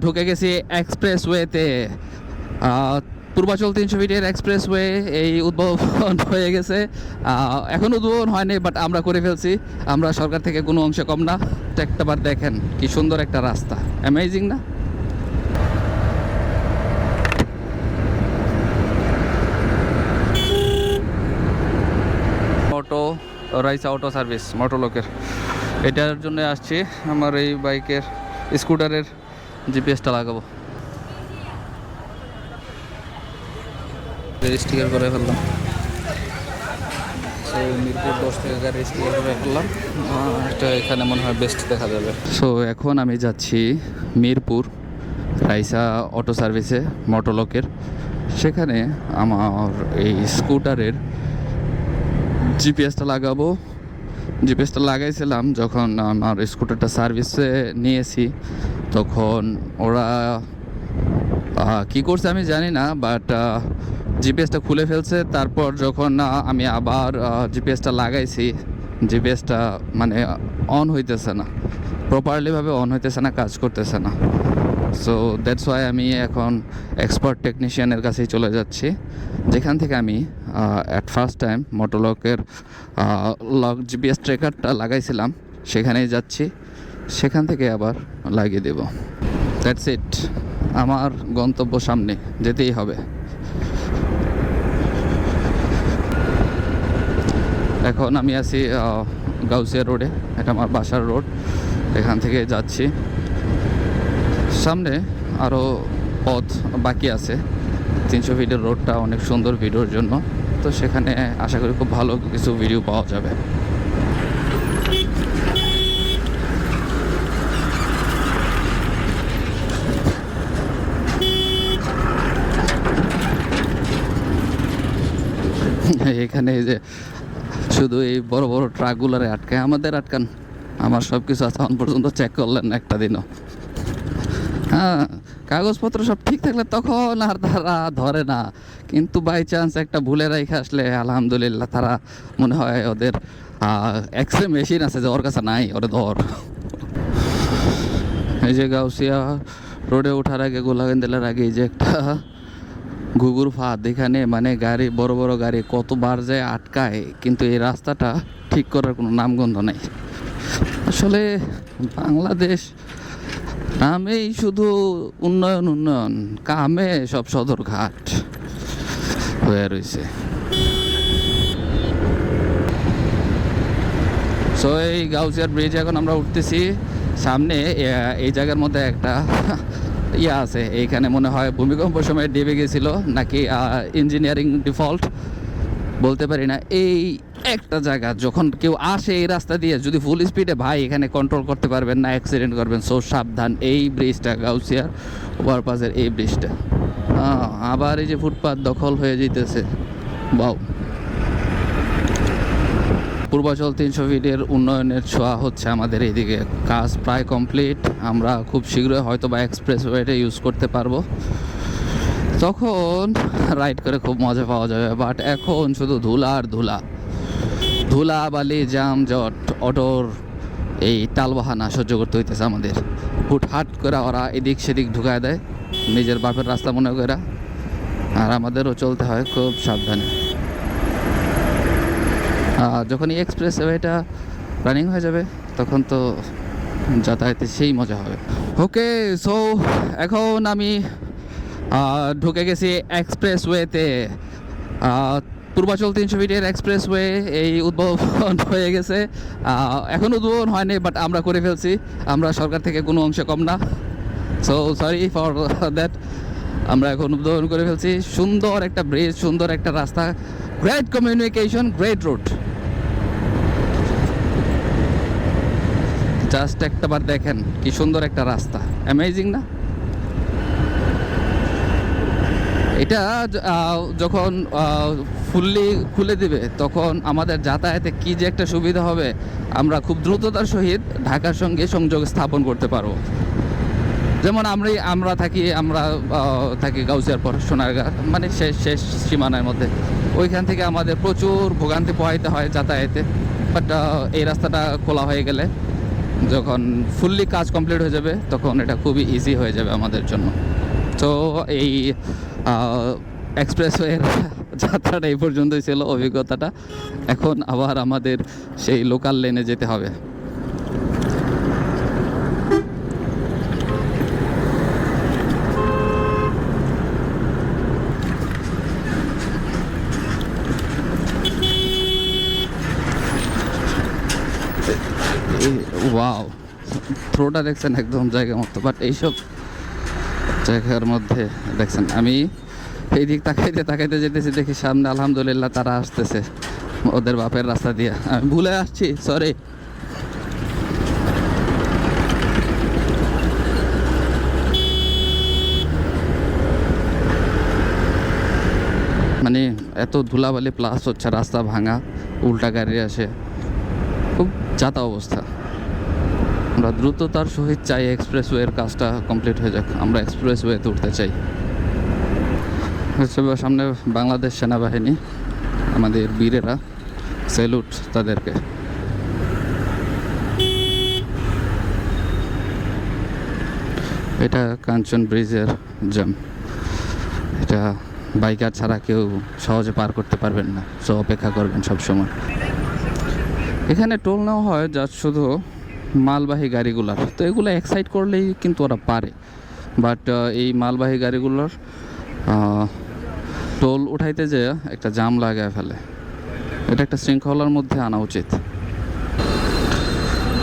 ঢুকে গেছি এক্সপ্রেসওয়েতে। পূর্বাচল 300 ফিটের এক্সপ্রেসওয়ে এই উদ্বোধন হয়ে গেছে। এখন উদ্বোধন হয়নি, বাট আমরা করে ফেলছি। আমরা সরকার থেকে কোনো অংশে কম না। একটাবার দেখেন কি সুন্দর একটা রাস্তা, অ্যামেজিং না? অটো রাইসা অটো সার্ভিস মোটরলোকের, এটার জন্য আসছি। আমার এই বাইকের স্কুটারের জিপিএসটা লাগাবো। স্টিকার করে ফেললাম, মিরপুর 10 থেকে গাড়ি স্টিকার করে ফেললাম। এটা এখানে মনে হয় বেস্ট দেখা যাবে। সো এখন আমি যাচ্ছি মিরপুর রাইসা অটো সার্ভিসে মোটরলোকের। সেখানে আমার এই স্কুটারের জিপিএসটা লাগাবো। জিপিএসটা লাগাইছিলাম যখন আমার স্কুটারটা সার্ভিসে নিয়েছি, তখন ওরা কি করছে আমি জানি না, বাট জিপিএসটা খুলে ফেলছে। তারপর যখন আমি আবার জিপিএসটা লাগাইছি, জিপিএসটা মানে অন হইতেছে না, প্রপারলিভাবে অন হইতেছে না, কাজ করতেছে না। সো দ্যাটস ওয়াই আমি এখন এক্সপার্ট টেকনিশিয়ানের কাছেই চলে যাচ্ছি, যেখান থেকে আমি অ্যাট ফার্স্ট টাইম মোটরলকের লক জিপিএস ট্র্যাকারটা লাগাইছিলাম, সেখানেই যাচ্ছি। সেখান থেকে আবার লাগিয়ে দেব। দ্যাটস ইট, আমার গন্তব্য সামনে, যেতেই হবে। এখন আমি আছি গাউসিয়া রোডে, এটা আমার বাসার রোড। এখান থেকে যাচ্ছি, সামনে আরও পথ বাকি আছে। 300 ফিটের রোডটা অনেক সুন্দর ভিডিওর জন্য, তো সেখানে আশা করি খুব ভালো কিছু ভিডিও পাওয়া যাবে। এখানে এই যে শুধু এই বড় বড় ট্রাকগুলারে আটকায়, আমাদের আটকান। আমার সব কিছু আছে, এখন পর্যন্ত চেক করলেন না একটা দিনও। হ্যাঁ, কাগজপত্র সব ঠিক থাকলে তখন আর তারা ধরে না, কিন্তু বাই চান্স একটা ভুলে রেখে আসলে আলহামদুলিল্লাহ তারা মনে হয় ওদের এক্সরে মেশিন আছে যে ওর কাছে নাই, ওরে ধর। এই যে গাউসিয়া রোডে ওঠার আগে, গোলাগঞ্জের আগে এই যে একটা ঘুঘুর ফাঁদ, এখানে মানে গাড়ি, বড় বড় গাড়ি কতবার যায় আটকায়, কিন্তু এই রাস্তাটা ঠিক করার কোনো নামগন্ধ নাই। আসলে বাংলাদেশ নামেই শুধু উন্নয়ন উন্নয়ন, কামে সব সদরঘাট হয়ে রয়েছে। সো এই গাউসিয়ার ব্রিজ এখন আমরা উঠতেছি। সামনে এই জায়গার মধ্যে একটা ইয়া আছে, এইখানে মনে হয় ভূমিকম্প সময় ডেবে গেছিল নাকি ইঞ্জিনিয়ারিং ডিফল্ট বলতে পারি না। এই একটা জায়গা যখন কেউ আসে এই রাস্তা দিয়ে, যদি ফুল স্পিডে ভাই এখানে কন্ট্রোল করতে পারবেন না, অ্যাক্সিডেন্ট করবেন। সো সাবধান। এই ব্রিজটা গাউসিয়ার ওভারপাসের এই ব্রিজটা, আবার এই যে ফুটপাথ দখল হয়ে যেতেছে। বাউ, পূর্বাচল 300 ফিটের উন্নয়নের ছোঁয়া হচ্ছে আমাদের এইদিকে। কাজ প্রায় কমপ্লিট। আমরা খুব শীঘ্রই হয়তো বা এক্সপ্রেসওয়েটা ইউজ করতে পারবো, তখন রাইড করে খুব মজা পাওয়া যাবে। বাট এখন শুধু ধুলা আর ধুলা, ধুলা বালি জাম জট, অটোর এই টালবাহানা সহ্য করতে হইতেছে আমাদের। হুটহাট করে ওরা এদিক সেদিক ঢুকায় দেয়, নিজের বাপের রাস্তা মনে করে, আর আমাদেরও চলতে হয় খুব সাবধানে। যখন এই এক্সপ্রেসওয়েটা রানিং হয়ে যাবে, তখন তো যাতায়াতে সেই মজা হবে। ওকে, সো এখন আমি ঢুকে গেছি এক্সপ্রেসওয়েতে। পূর্বাচল 300 ফিটের এক্সপ্রেসওয়ে এই উদ্বোধন হয়ে গেছে। এখন উদ্বোধন হয়নি, বাট আমরা করে ফেলছি। আমরা সরকার থেকে কোনো অংশে কম না। So sorry for that. আমরা এখন উদ্বোধন করে ফেলছি। সুন্দর একটা ব্রিজ, সুন্দর একটা রাস্তা, great communication, great route. Just একটাবার দেখেন কি সুন্দর একটা রাস্তা, অ্যামেজিং না? এটা যখন ফুললি খুলে দিবে, তখন আমাদের যাতায়াতে কি যে একটা সুবিধা হবে। আমরা খুব দ্রুততার সহিত ঢাকার সঙ্গে সংযোগ স্থাপন করতে পারবো। যেমন আমরা থাকি গাউসিয়ার পর সোনারগাঁ, মানে শেষ সীমানার মধ্যে। ওইখান থেকে আমাদের প্রচুর ভোগান্তি পোহাইতে হয় যাতায়াতে। বাট এই রাস্তাটা খোলা হয়ে গেলে যখন ফুললি কাজ কমপ্লিট হয়ে যাবে তখন এটা খুবই ইজি হয়ে যাবে আমাদের জন্য। তো এই এক্সপ্রেসওয়ের যাত্রাটা এই পর্যন্তই ছিল, অভিজ্ঞতাটা। এখন আবার আমাদের সেই লোকাল লেনে যেতে হবে। ওয়াও, থ্রোটা দেখছেন একদম জায়গা মতো। বাট এইসব জায়গার মধ্যে দেখছেন আমি এই দিক তাকাইতে তাকাইতে যেতেছি, দেখি সামনে আলহামদুলিল্লাহ তারা আসতেছে ওদের বাপের রাস্তা দিয়ে। আমি ভুলে আসছি, সরি। মানে এত ধুলাবালি প্লাস হচ্ছে রাস্তা ভাঙা, উল্টা গাড়ি আসে, খুব যাতা অবস্থা। আমরা দ্রুততার সহিত চাই এক্সপ্রেসওয়ের কাজটা কমপ্লিট হয়ে যাক, আমরা এক্সপ্রেসওয়েতে উঠতে চাই। সামনে বাংলাদেশ সেনাবাহিনী, আমাদের বীরেরা, স্যালুট তাদেরকে। এটা কাঞ্চন ব্রিজের জ্যাম, এটা বাইকার ছাড়া কেউ সহজে পার করতে পারবেন না, সো অপেক্ষা করবেন সব সময়। এখানে টোল নেওয়া হয় যা শুধু মালবাহী গাড়িগুলার, তো এগুলো এক্সাইট করলেই কিন্তু ওরা পারে। বাট এই মালবাহী গাড়িগুলোর টোল উঠাইতে যে একটা জাম লাগায় ফেলে, এটা একটা শৃঙ্খলার মধ্যে আনা উচিত।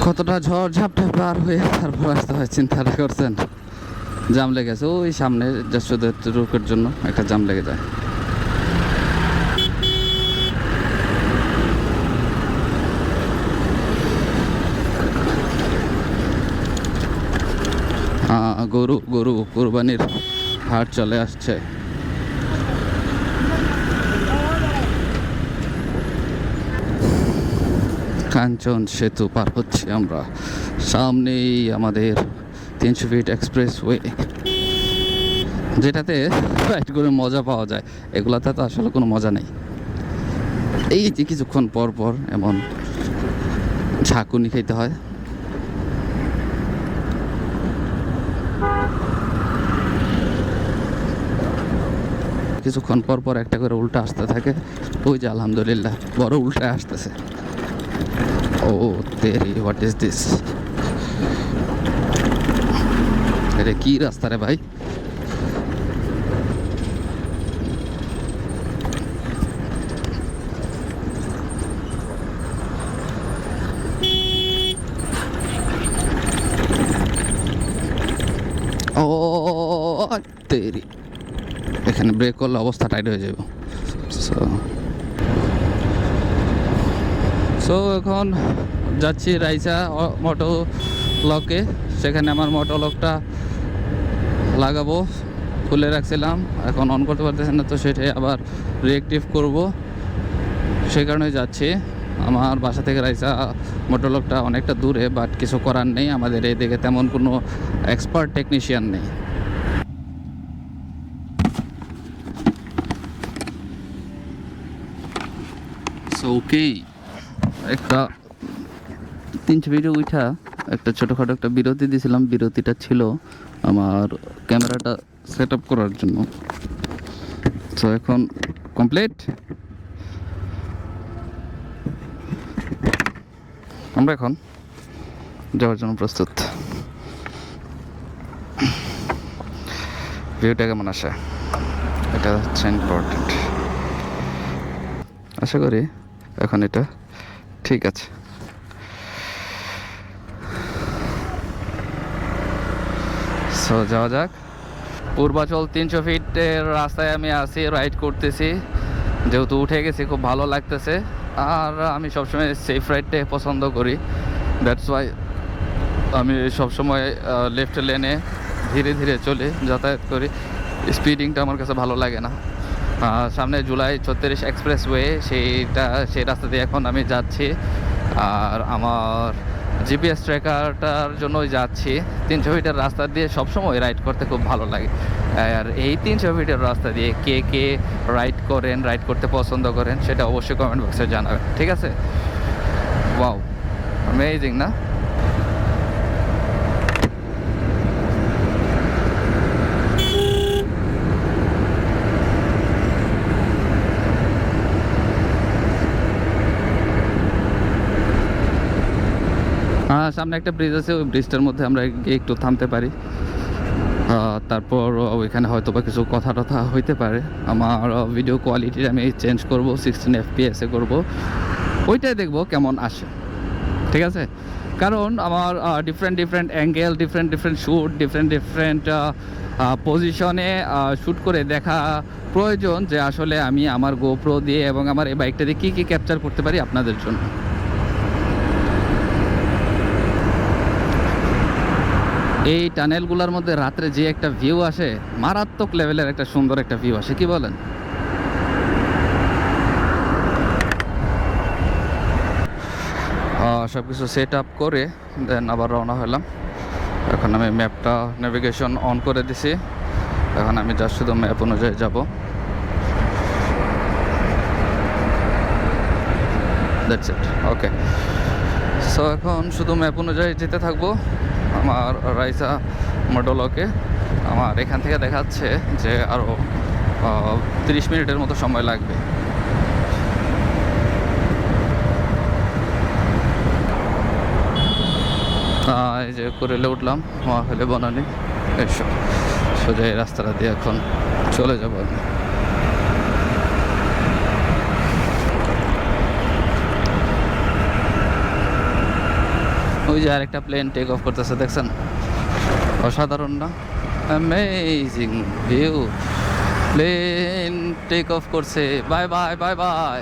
কতটা ঝড় ঝাপটা পার হয়ে তারপর আসতে হয় চিন্তাটা করছেন। জাম লেগেছে ওই সামনে, জাস্ট শুধু রুকের জন্য একটা জাম লেগে যায়। গরু গরু কুরবানির হাট চলে আসছে। কাঞ্চন সেতু পার হচ্ছি আমরা, সামনেই আমাদের 300 ফিট এক্সপ্রেসওয়ে, যেটাতে রাইড করে মজা পাওয়া যায়। এগুলাতে তো আসলে কোনো মজা নেই। এই যে কিছুক্ষণ পর পর এমন ঝাঁকুনি খেতে হয়। কিছুক্ষণ পর পর একটা করে উল্টা আসতে থাকে। ওই যে আলহামদুলিল্লাহ বড় উল্টা আসতেছে। ও তেরি, হোয়াট ইজ দিস? আরে কি রাস্তা রে ভাই! ও তেরি, এখানে ব্রেক করলে অবস্থা টাইট হয়ে যাবে। সো এখন যাচ্ছি রাইসা মোটো লকে, সেখানে আমার মোটো লকটা লাগাবো, খুলে রাখছিলাম, এখন অন করতে পারতেছি না, তো সেটাই আবার রিঅ্যাক্টিভ করব, সেই কারণে যাচ্ছি। আমার বাসা থেকে রাইসা মোটো লকটা অনেকটা দূরে, বাট কিছু করার নেই, আমাদের এইদিকে তেমন কোনো এক্সপার্ট টেকনিশিয়ান নেই। সো ওকে, একটা 300 ভিডিও উঠা একটা ছোটোখাটো একটা বিরতি দিয়েছিলাম। বিরতিটা ছিল আমার ক্যামেরাটা সেট আপ করার জন্য। তো এখন কমপ্লিট, আমরা এখন যাওয়ার জন্য প্রস্তুত। ভিউটা কেমন আসে এটা হচ্ছে ইম্পর্টেন্ট। আশা করি এখন এটা ঠিক আছে। সো যাওয়া যাক। পূর্বাচল 300 ফিটের রাস্তায় আমি আছি, রাইড করতেছি, যেহেতু উঠে গেছি খুব ভালো লাগতেছে। আর আমি সবসময় সেফ রাইডটাই পছন্দ করি, দ্যাটস ওয়াই আমি সবসময় লেফট লেনে ধীরে ধীরে চলে যাতায়াত করি। স্পিডিংটা আমার কাছে ভালো লাগে না। সামনে জুলাই 36 এক্সপ্রেসওয়ে, সেই রাস্তা দিয়ে এখন আমি যাচ্ছি। আর আমার জিপিএস ট্র্যাকারটার জন্যই যাচ্ছি। 300 ফিটের রাস্তা দিয়ে সবসময় রাইড করতে খুব ভালো লাগে। আর এই 300 ফিটের রাস্তা দিয়ে কে কে রাইড করতে পছন্দ করেন সেটা অবশ্যই কমেন্ট বক্সে জানাবেন, ঠিক আছে? ওয়াও, অ্যামেজিং না? সামনে একটা ব্রিজ আছে, ওই ব্রিজটার মধ্যে আমরা গিয়ে একটু থামতে পারি। তারপর ওইখানে হয়তো বা কিছু কথা টথা হইতে পারে। আমার ভিডিও কোয়ালিটি আমি চেঞ্জ করব, 16 FPS করব, ওইটাই দেখবো কেমন আসে, ঠিক আছে? কারণ আমার different angle, different shoot, different পজিশনে শ্যুট করে দেখা প্রয়োজন, যে আসলে আমি আমার গোপ্রো দিয়ে এবং আমার এই বাইকটা দিয়ে কী ক্যাপচার করতে পারি আপনাদের জন্য। এই টানেলগুলোর মধ্যে রাত্রে যে একটা ভিউ আসে, মারাত্মক লেভেলের একটা সুন্দর একটা ভিউ আসে, কি বলেন? সব কিছু সেট আপ করে দেন আবার রওনা হলাম। এখন আমি ম্যাপটা নেভিগেশন অন করে দিছি। এখন আমি জাস্ট শুধু ম্যাপ অনুযায়ী যাব। That's it, okay. সো এখন শুধু ম্যাপ অনুযায়ী যেতে থাকবো আমার রাইসা মডেলকে। আমার এখান থেকে দেখাচ্ছে যে আরও 30 মিনিটের মতো সময় লাগবে। এই যে করেলে উঠলাম মহাখালী বনানী, এসব সোজা এই রাস্তাটা দিয়ে এখন চলে যাবো আমি। ওই যে আরেকটা প্লেন টেক অফ করতেছে, দেখছেন? অসাধারণ না? Amazing view. Plane take off করছে। Bye bye bye bye.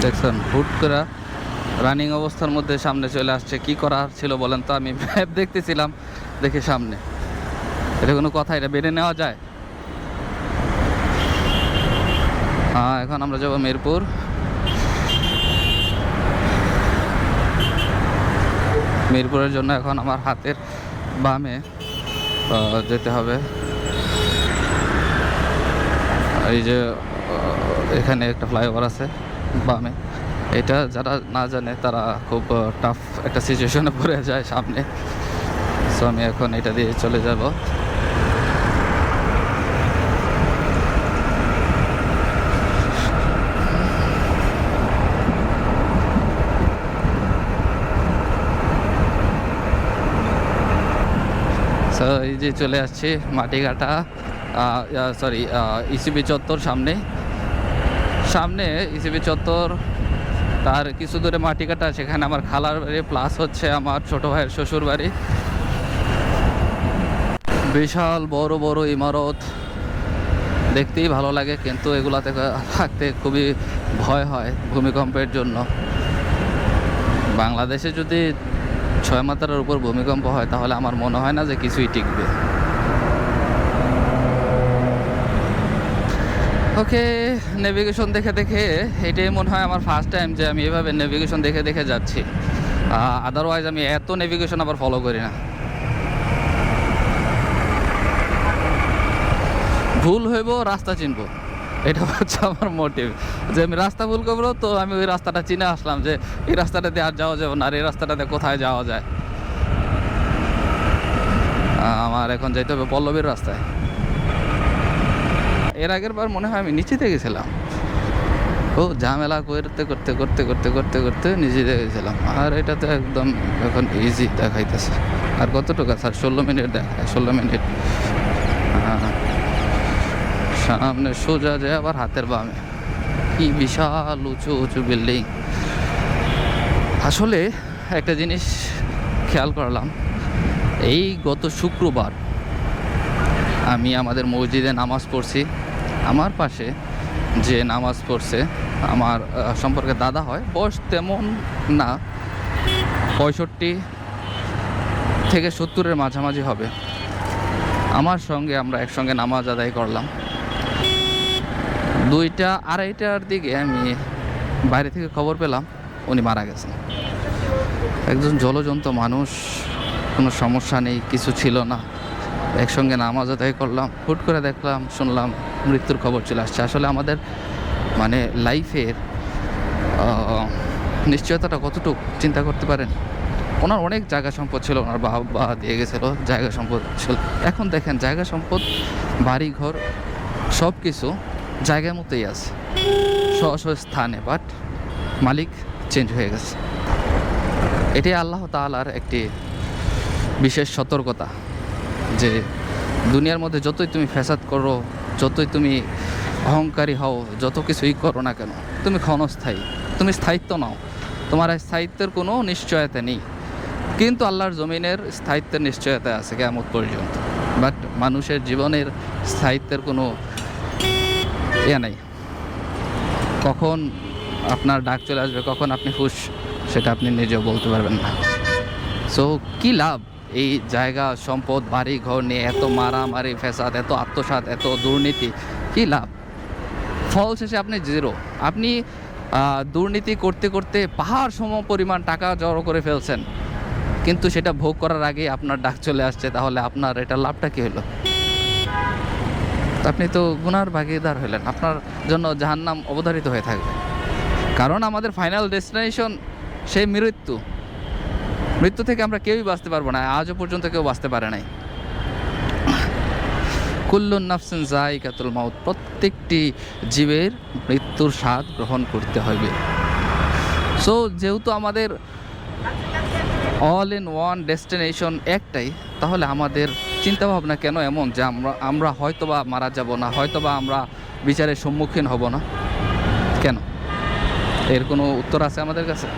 দেখছেন হুট করে রানিং অবস্থার মধ্যে সামনে চলে আসছে। কি করার ছিল বলেন তো? আমি ম্যাপ দেখতেছিলাম, দেখে সামনে। এটা কোনো কথা? এটা বেড়ে নেওয়া যায়? এখন আমরা যাবো মিরপুর। মিরপুরের জন্য এখন আমার হাতের বামে যেতে হবে। এই যে এখানে একটা ফ্লাইওভার আছে বামে, এটা যারা না জানে তারা খুব টাফ একটা সিচুয়েশনে পড়ে যায় সামনে। সো আমি এখন এটা দিয়ে চলে যাব। সো এই যে চলে আসছি মাটিঘাটা, সরি ইসিবি চত্বর। সামনে ইসিবি চত্বর, তার কিছু দূরে মাটিঘাটা, সেখানে আমার খালার বাড়ি, প্লাস হচ্ছে আমার ছোট ভাইয়ের শ্বশুর বাড়ি। বিশাল বড় বড় ইমারত, দেখতেই ভালো লাগে, কিন্তু এগুলাতে থাকতে খুবই ভয় হয় ভূমিকম্পের জন্য। বাংলাদেশে যদি 6 মাত্রার উপর ভূমিকম্প হয় তাহলে আমার মনে হয় না যে কিছুই টিকবে। ওকে, নেভিগেশন দেখে দেখে এটাই মনে হয় আমার ফার্স্ট টাইম যে আমি এভাবে নেভিগেশন দেখে দেখে যাচ্ছি। আদারওয়াইজ আমি এত নেভিগেশন আবার ফলো করি না। ভুল হইব, রাস্তা চিনবো, এটা হচ্ছে আমার মোটিভ। যে আমি রাস্তা ভুল করবো, তো আমি ওই রাস্তাটা চিনে আসলাম যে এই রাস্তাটাতে আর যাওয়া যাবে না, আর এই রাস্তাটাতে কোথায় যাওয়া যায়। আমার এখন যাইতে হবে পল্লবীর রাস্তায়। এর আগের বার মনে হয় আমি নিচেতে গেছিলাম, ও ঝামেলা করতে করতে করতে করতে করতে করতে নিচেতে গেছিলাম। আর এটা তো একদম এখন ইজি দেখাইতেছে। আর কতটুকু স্যার? 16 মিনিট দেখায়, 16 মিনিট। সামনে সোজা যায় আবার হাতের বামে, কি বিশাল উঁচু উঁচু বিল্ডিং। আসলে একটা জিনিস খেয়াল করলাম, এই গত শুক্রবার আমি আমাদের মসজিদে নামাজ পড়ছি। আমার পাশে যে নামাজ পড়ছে আমার সম্পর্কে দাদা হয়, বয়স তেমন না, 65 থেকে 70-এর মাঝামাঝি হবে। আমার সঙ্গে আমরা একসঙ্গে নামাজ আদায় করলাম। 2টা 2:30টার দিকে আমি বাইরে থেকে খবর পেলাম উনি মারা গেছেন। একজন জলজন্ত মানুষ, কোনো সমস্যা নেই, কিছু ছিল না, একসঙ্গে নামাজ আদায় করলাম, হুট করে দেখলাম, শুনলাম মৃত্যুর খবর চলে আসছে। আসলে আমাদের লাইফের নিশ্চয়তাটা কতটুকু চিন্তা করতে পারেন? ওনার অনেক জায়গা সম্পদ ছিল, ওনার বাবা দিয়ে গেছিল জায়গা সম্পদ ছিল। এখন দেখেন জায়গা সম্পদ, বাড়ি ঘর সব কিছু জায়গার মতোই আছে, স্থানে, বাট মালিক চেঞ্জ হয়ে গেছে। এটাই আল্লাহ তাআলার একটি বিশেষ সতর্কতা যে দুনিয়ার মধ্যে যতই তুমি ফ্যাসাদ করো, যতই তুমি অহংকারী হও, যত কিছুই করো না কেন, তুমি ক্ষণস্থায়ী, তুমি স্থায়িত্ব নাও, তোমার স্থায়িত্বের কোনো নিশ্চয়তা নেই। কিন্তু আল্লাহর জমিনের স্থায়িত্বের নিশ্চয়তা আছে কিয়ামত পর্যন্ত, বাট মানুষের জীবনের স্থায়িত্বের কোনো নাই। কখন আপনার ডাক চলে আসবে, কখন আপনি খুশ, সেটা আপনি নিজেও বলতে পারবেন না। সো কী লাভ এই জায়গা সম্পদ বাড়ি ঘর নিয়ে এত মারামারি ফ্যাসাদ, এত আত্মসাৎ, এত দুর্নীতি, কী লাভ? ফল শেষে আপনি জিরো। আপনি দুর্নীতি করতে করতে পাহাড় সম পরিমাণ টাকা জড়ো করে ফেলছেন, কিন্তু সেটা ভোগ করার আগে আপনার ডাক চলে আসছে, তাহলে আপনার এটা লাভটা কী হলো? আপনি তো গুনার ভাগীদার হলেন, আপনার জন্য জাহান্নাম অবধারিত হয়ে থাকবে। কারণ আমাদের ফাইনাল ডেস্টিনেশন সেই মৃত্যু থেকে আমরা কেউই বাঁচতে পারবো না, আজও পর্যন্ত কেউ বাঁচতে পারে নাই। কুল্লুন নাফসিন যায়িকাতুল মাউত, প্রত্যেকটি জীবের মৃত্যুর স্বাদ গ্রহণ করতে হবে। সো যেহেতু আমাদের অল ইন ওয়ান ডেস্টিনেশন একটাই, তাহলে আমাদের চিন্তাভাবনা কেন এমন যে আমরা হয়তোবা মারা যাব না, হয়তোবা আমরা বিচারের সম্মুখীন হব না? কেন? এর কোনো উত্তর আছে আমাদের কাছে?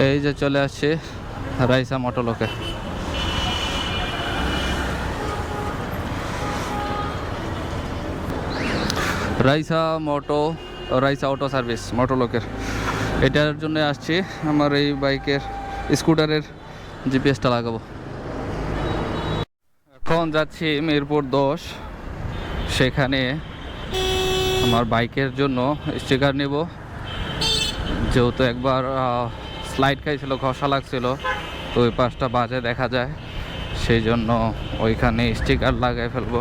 এই যে চলে আসছে রাইসা মোটরলোকে। রাইসা অটো সার্ভিস মোটরলোকের, এটার জন্য আসছি। আমার এই বাইকের স্কুটারের জিপিএসটা লাগাবো। এখন যাচ্ছি মিরপুর 10, সেখানে আমার বাইকের জন্য স্টিকার নেব। যেহেতু একবার স্লাইড খাইছিল, ঘষা লাগছিল, তো ওই পাশটা বাজে দেখা যায়, সেই জন্য ওইখানে স্টিকার লাগাই ফেলবো।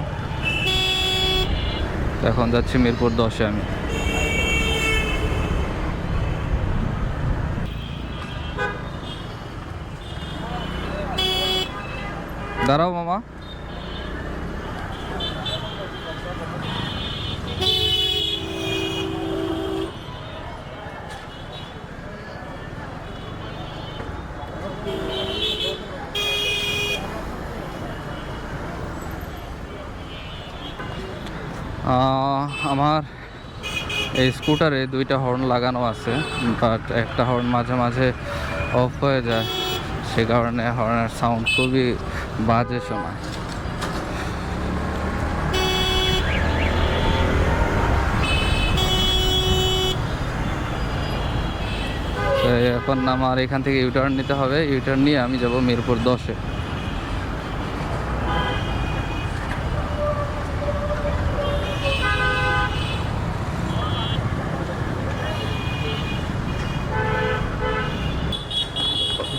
এখন যাচ্ছি মিরপুর 10-এ আমি। দাঁড়াও মামা। আমার এই স্কুটারে 2টা হর্ন লাগানো আছে, বাট একটা হর্ন মাঝে মাঝে অফ হয়ে যায়, সে কারণে হর্নের সাউন্ড খুবই বাজে শোনায়। এখন আমার এখান থেকে ইউটার্ন নিতে হবে, ইউটার্ন নিয়ে আমি যাব মিরপুর 10-এ।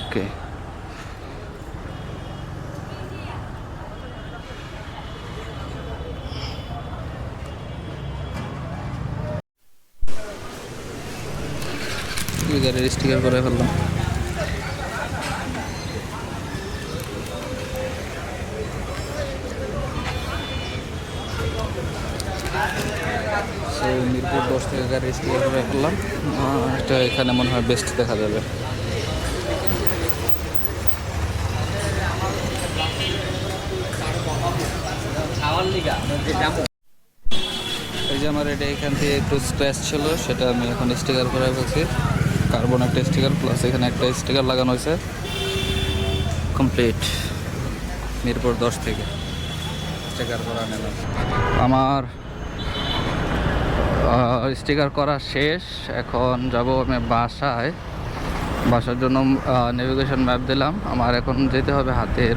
ওকে, গাড়ির স্টিকার করে ফেললাম। মিরপুর 10 থেকে গাড়ির স্টিকার করে ফেললাম। এটা এখানে মনে হয় বেস্ট দেখা যাবে। এই যে আমার এটা এখান থেকে একটু স্ক্র্যাচ ছিল, সেটা আমি এখন স্টিকার করে ফেলছি। কার্বন একটা স্টিকার প্লাস এখানে একটা স্টিকার লাগানো হয়েছে। কমপ্লিট। মিরপুর 10 থেকে স্টিকার করা নিলাম। আমার স্টিকার করা শেষ। এখন যাব আমি বাসায়। বাসার জন্য নেভিগেশন ম্যাপ দিলাম। আমার এখন যেতে হবে হাতের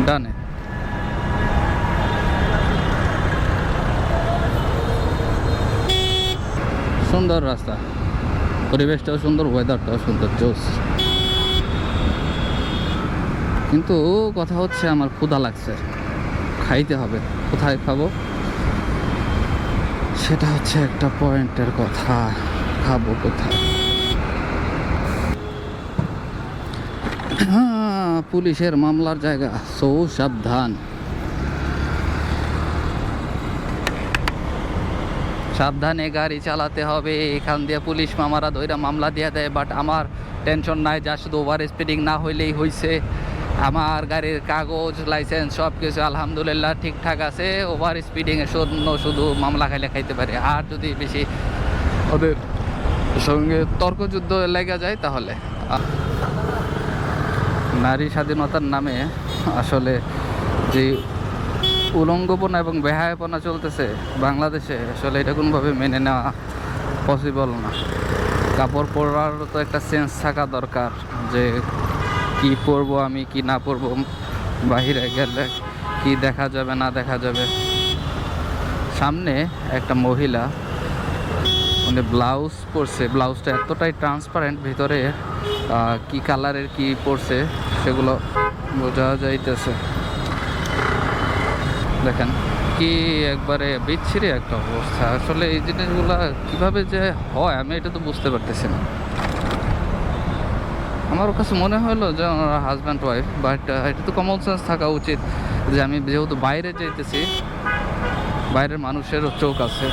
ডানে। সুন্দর রাস্তা, পরিবেশটাও সুন্দর, ওয়েদারটাও সুন্দর, জোস। কিন্তু কথা হচ্ছে আমার ক্ষুধা লাগছে। খাইতে হবে। কোথায় খাবো সেটা হচ্ছে একটা পয়েন্টের কথা। খাবো কোথায়? হ্যাঁ, পুলিশের মামলার জায়গা, সো সাবধান। সাবধানে গাড়ি চালাতে হবে। এখান দিয়ে পুলিশ মামারা ধইরা মামলা দিয়ে দেয়, বাট আমার টেনশন নাই, যা শুধু ওভার স্পিডিং না হইলেই হইছে। আমার গাড়ির কাগজ, লাইসেন্স সব কিছু আলহামদুলিল্লাহ ঠিকঠাক আছে। ওভার স্পিডিংয়ে শুধু মামলা খাইতে পারে। আর যদি বেশি ওদের সঙ্গে তর্কযুদ্ধ লেগে যায় তাহলে নারী স্বাধীনতার নামে আসলে যে উলঙ্গপনা এবং বেহায়াপনা চলতেছে বাংলাদেশে, আসলে এটা কোনোভাবে মেনে নেওয়া পসিবল না। কাপড় পরার তো একটা সেন্স থাকা দরকার, যে কি পরবো আমি, কি না পরবো, বাহিরে গেলে কি দেখা যাবে না দেখা যাবে। সামনে একটা মহিলা, মানে ব্লাউজ পরছে, ব্লাউজটা এতটাই ট্রান্সপারেন্ট, ভিতরে কি কালারের কি পরছে সেগুলো বোঝা যাইতেছে। দেখেন কি একবারে বিচ্ছিরি একটা অবস্থা। আসলে এই জিনিসগুলা কিভাবে যে হয় আমি এটা তো বুঝতে পারতেছি না। আমার কাছে মনে হলো যে ওনারা হাজব্যান্ড ওয়াইফ, বাট এটা তো কমন সেন্স থাকা উচিত যে আমি যেহেতু বাইরে যাইতেছি, বাইরের মানুষেরও চোখ আছে।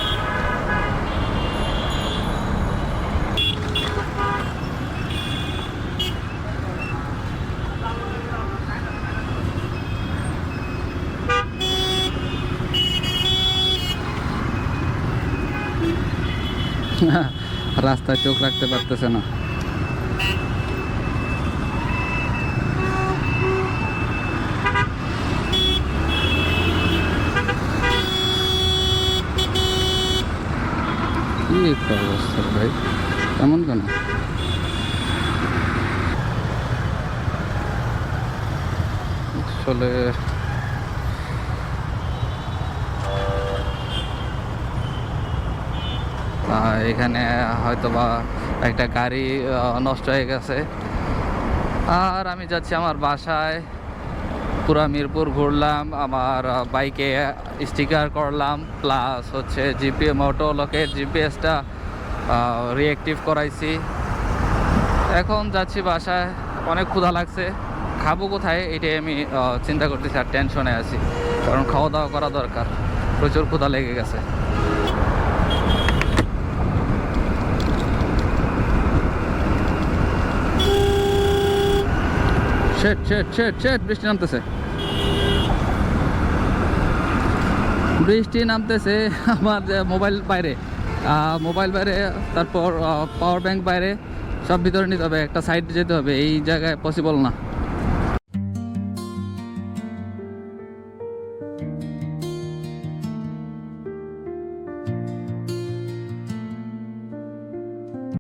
রাস্তায় চোখ রাখতে পারতেছে না। কি একটা অবস্থা ভাই, এমন কেন? আসলে এখানে হয়তো বা একটা গাড়ি নষ্ট হয়ে গেছে, আর আমি যাচ্ছি আমার বাসায়। পুরা মিরপুর ঘুরলাম, আমার বাইকে স্টিকার করলাম, প্লাস হচ্ছে অটো লকের জিপিএসটা রিঅ্যাক্টিভ করাইছি। এখন যাচ্ছি বাসায়। অনেক ক্ষুধা লাগছে, খাবো কোথায় এটাই আমি চিন্তা করতেছি, আর টেনশনে আছি, কারণ খাওয়া দাওয়া করা দরকার। প্রচুর ক্ষুধা লেগে গেছে। বৃষ্টি নামতেছে, আমার মোবাইল বাইরে, তারপর পাওয়ার ব্যাংক বাইরে, সব ভিতরে নিতে হবে। একটা সাইড যেতে হবে, এই জায়গায় পসিবল না।